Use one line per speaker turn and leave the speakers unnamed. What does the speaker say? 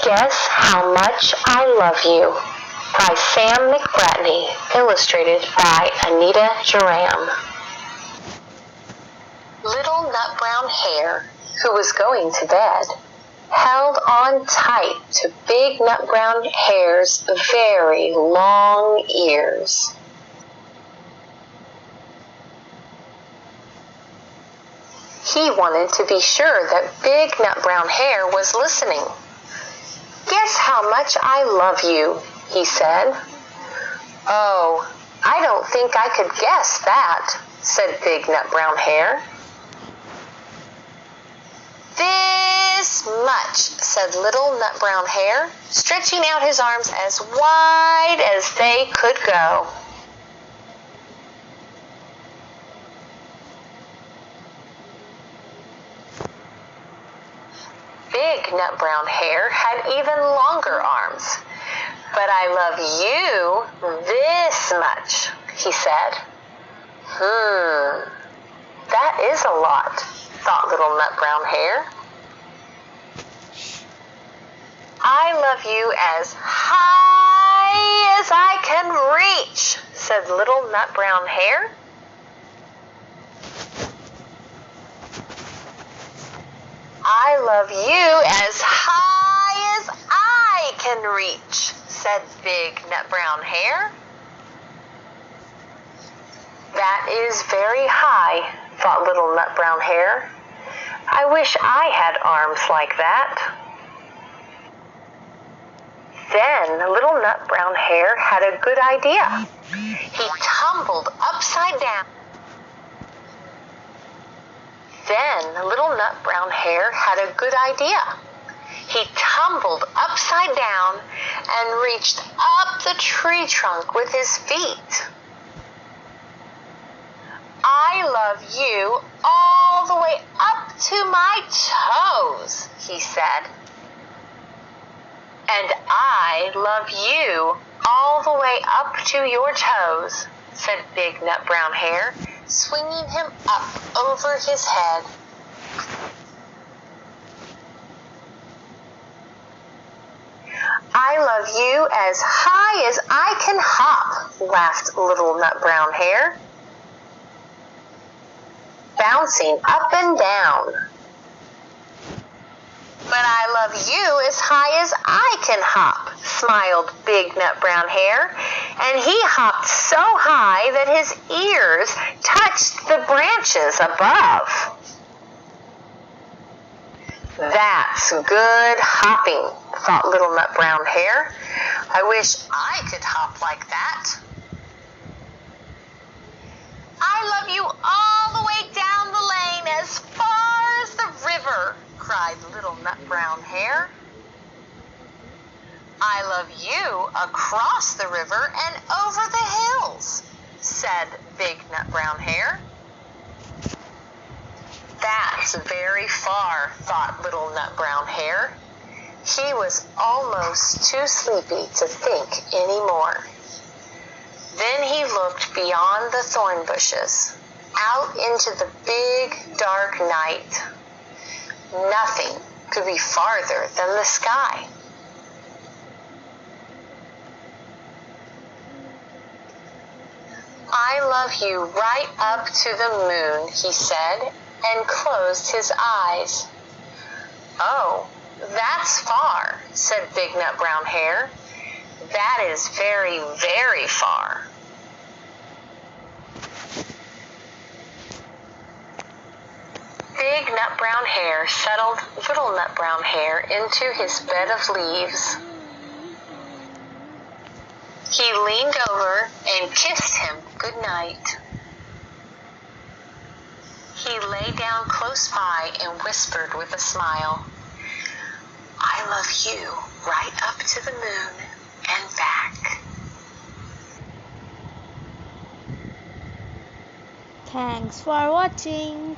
Guess How Much I Love You by Sam McBratney, illustrated by Anita Jaram. Little Nut Brown Hare, who was going to bed, held on tight to Big Nut Brown Hare's very long ears. He wanted to be sure that Big Nut Brown Hare was listening. "Guess how much I love you," he said. "Oh, I don't think I could guess that," said Big Nut Brown Hare. "This much," said Little Nut Brown Hare, stretching out his arms as wide as they could go. Big Nut Brown Hare had even longer arms. "But I love you this much," he said. That is a lot," thought Little Nut Brown Hare. "I love you as high as I can reach," said Little Nut Brown Hare. "I love you as high as I can reach," said Big Nut Brown Hare. "That is very high," thought Little Nut Brown Hare. "I wish I had arms like that." Then Little Nut Brown Hare had a good idea. He tumbled upside down. Then Little Nut Brown Hare had a good idea. He tumbled upside down and reached up the tree trunk with his feet. "I love you all the way up to my toes," he said. "And I love you all the way up to your toes," said Big Nut Brown Hare, swinging him up over his head. "I love you as high as I can hop," laughed Little Nut Brown Hare, bouncing up and down. "But I love you as high as I can hop," smiled Big Nut Brown Hare, and he hopped so high that his ears touched the branches above. "That's good hopping," thought Little Nut Brown Hare. "I wish I could hop like that." "I love you all the way down the lane as far as the river," cried Little Nut Brown Hare. "I love you across the river and over the hills," said Big Nut Brown Hare. "That's very far," thought Little Nut Brown Hare. He was almost too sleepy to think any more. Then he looked beyond the thorn bushes, out into the big, dark night. Nothing could be farther than the sky. "I love you right up to the moon," he said, and closed his eyes. "Oh, that's far," said Big Nut Brown Hare. "That is very, very far." Big Nut Brown Hare settled Little Nut Brown Hare into his bed of leaves. He leaned over and kissed him good night. He lay down close by and whispered with a smile, "I love you right up to the moon and back."
Thanks for watching.